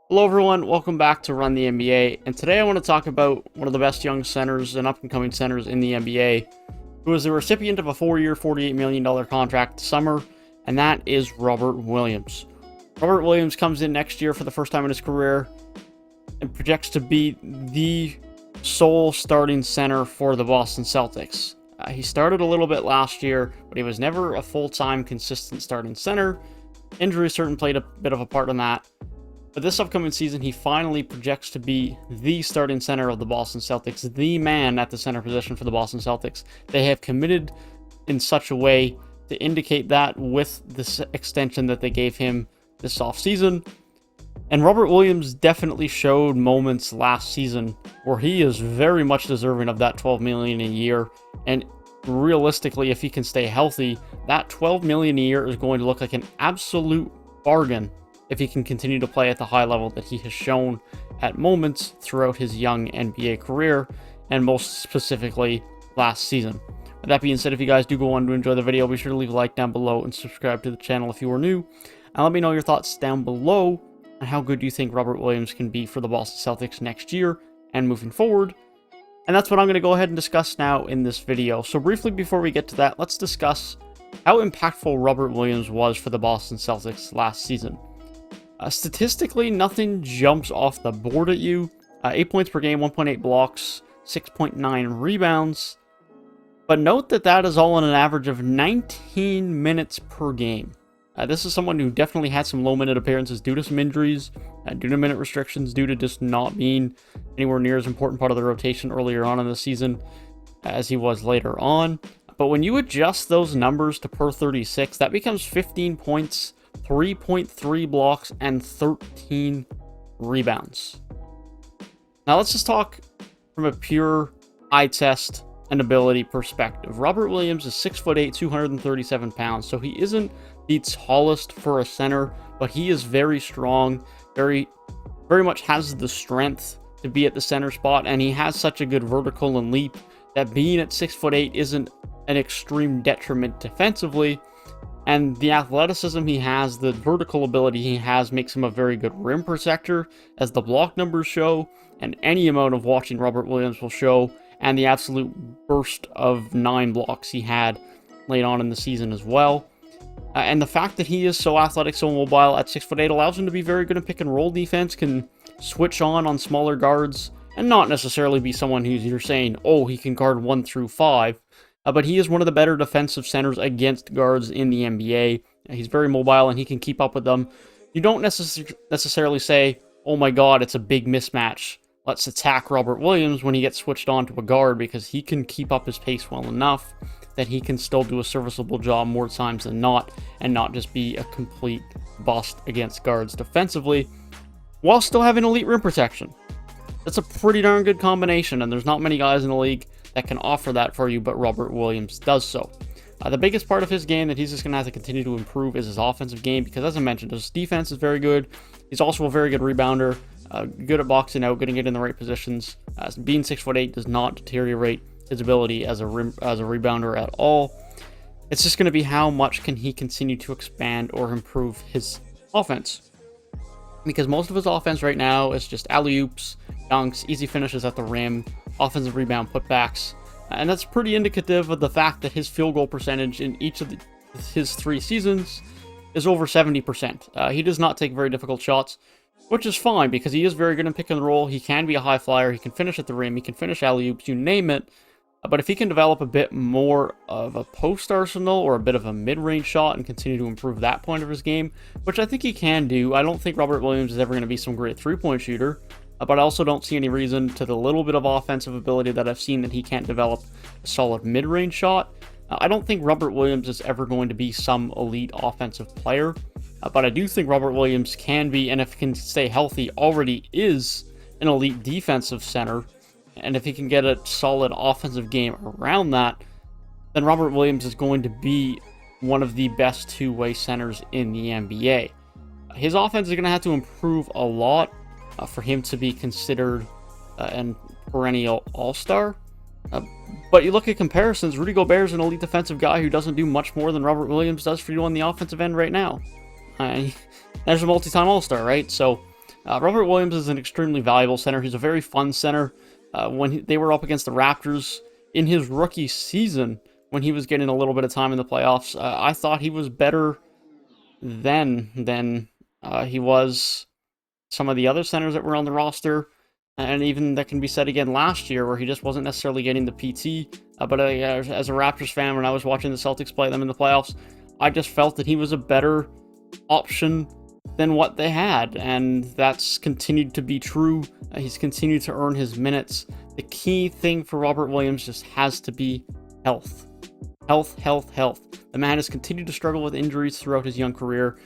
Hello everyone, welcome back to Run the NBA, and today I want to talk about one of the best young centers and up-and-coming centers in the NBA, who is the recipient of a 4-year, $48 million contract this summer, and that is Robert Williams. Robert Williams comes in next year for the first time in his career and projects to be the sole starting center for the Boston Celtics. He started a little bit last year, but he was never a full-time, consistent starting center. Injuries certainly played a bit of a part in that. But this upcoming season, he finally projects to be the starting center of the Boston Celtics, the man at the center position for the Boston Celtics. They have committed in such a way to indicate that with this extension that they gave him this offseason. And Robert Williams definitely showed moments last season where he is very much deserving of that $12 million a year. And realistically, if he can stay healthy, that $12 million a year is going to look like an absolute bargain if he can continue to play at the high level that he has shown at moments throughout his young NBA career, and most specifically last season. With that being said, if you guys do go on to enjoy the video, be sure to leave a like down below and subscribe to the channel if you are new. And let me know your thoughts down below on how good you think Robert Williams can be for the Boston Celtics next year and moving forward. And that's what I'm going to go ahead and discuss now in this video. So briefly before we get to that, let's discuss how impactful Robert Williams was for the Boston Celtics last season. Statistically, nothing jumps off the board at you. 8 points per game, 1.8 blocks, 6.9 rebounds. But note that that is all on an average of 19 minutes per game. This is someone who definitely had some low-minute appearances due to some injuries, due to minute restrictions, due to just not being anywhere near as important part of the rotation earlier on in the season as he was later on. But when you adjust those numbers to per 36, that becomes 15 points, 3.3 blocks, and 13 rebounds. Now let's just talk from a pure eye test and ability perspective. Robert Williams is 6'8", 237 pounds, so he isn't the tallest for a center, but he is very strong, very much has the strength to be at the center spot, and he has such a good vertical and leap that being at 6'8" isn't an extreme detriment defensively. And the athleticism he has, the vertical ability he has, makes him a very good rim protector, as the block numbers show, and any amount of watching Robert Williams will show, and the absolute burst of 9 blocks he had late on in the season as well. And the fact that he is so athletic, so mobile at 6'8" allows him to be very good in pick and roll defense, can switch on smaller guards, and not necessarily be someone who's you're saying, oh, he can guard 1 through 5. But he is one of the better defensive centers against guards in the NBA. He's very mobile and he can keep up with them. You don't necessarily say, oh my god, it's a big mismatch, let's attack Robert Williams when he gets switched on to a guard, because he can keep up his pace well enough that he can still do a serviceable job more times than not, and not just be a complete bust against guards defensively, while still having elite rim protection. That's a pretty darn good combination, and there's not many guys in the league that can offer that for you, but Robert Williams does so. The biggest part of his game that he's just going to have to continue to improve is his offensive game, because as I mentioned, his defense is very good. He's also a very good rebounder, good at boxing out, good at getting in the right positions. Being 6'8" does not deteriorate his ability as a rebounder at all. It's just going to be how much can he continue to expand or improve his offense. Because most of his offense right now is just alley-oops, dunks, easy finishes at the rim, offensive rebound putbacks, and that's pretty indicative of the fact that his field goal percentage in each of his 3 seasons is over 70%. He does not take very difficult shots, which is fine because he is very good in pick and roll. He can be a high flyer, he can finish at the rim, he can finish alley-oops, you name it. But if he can develop a bit more of a post arsenal or a bit of a mid-range shot and continue to improve that point of his game, which I think he can do. I don't think Robert Williams is ever going to be some great three-point shooter, but I also don't see any reason, to the little bit of offensive ability that I've seen, that he can't develop a solid mid-range shot. I don't think Robert Williams is ever going to be some elite offensive player, but I do think Robert Williams can be, and if he can stay healthy, already is an elite defensive center. And if he can get a solid offensive game around that, then Robert Williams is going to be one of the best two-way centers in the NBA. His offense is going to have to improve a lot for him to be considered an perennial all-star. But you look at comparisons, Rudy Gobert is an elite defensive guy who doesn't do much more than Robert Williams does for you on the offensive end right now. There's a multi-time all-star, right? So Robert Williams is an extremely valuable center. He's a very fun center. When they were up against the Raptors in his rookie season, when he was getting a little bit of time in the playoffs, I thought he was better then than he was some of the other centers that were on the roster. And even that can be said again last year, where he just wasn't necessarily getting the PT. But as a Raptors fan, when I was watching the Celtics play them in the playoffs, I just felt that he was a better option than what they had. And that's continued to be true. He's continued to earn his minutes. The key thing for Robert Williams just has to be health. Health, health, health. The man has continued to struggle with injuries throughout his young career.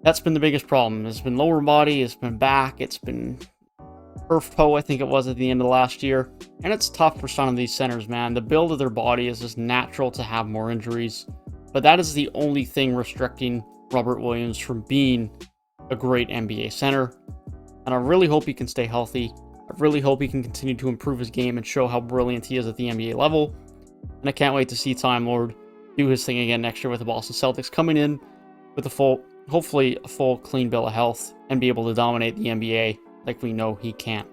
That's been the biggest problem. It's been lower body, it's been back, it's been turf toe, I think it was at the end of last year. And it's tough for some of these centers, man. The build of their body is just natural to have more injuries. But that is the only thing restricting Robert Williams from being a great NBA center. And I really hope he can stay healthy. I really hope he can continue to improve his game and show how brilliant he is at the NBA level. And I can't wait to see Time Lord do his thing again next year with the Boston Celtics, coming in with hopefully a full clean bill of health and be able to dominate the NBA like we know he can.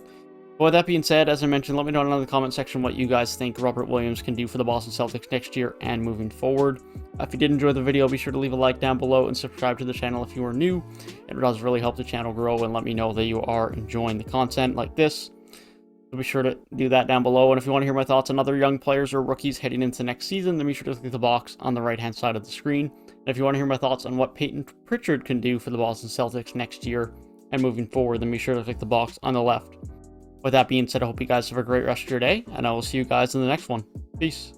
But with that being said, as I mentioned, let me know in the comment section what you guys think Robert Williams can do for the Boston Celtics next year and moving forward. If you did enjoy the video, be sure to leave a like down below and subscribe to the channel if you are new. It does really help the channel grow and let me know that you are enjoying the content like this. So be sure to do that down below. And if you want to hear my thoughts on other young players or rookies heading into next season, then be sure to click the box on the right-hand side of the screen. And if you want to hear my thoughts on what Payton Pritchard can do for the Boston Celtics next year and moving forward, then be sure to click the box on the left. With that being said, I hope you guys have a great rest of your day, and I will see you guys in the next one. Peace.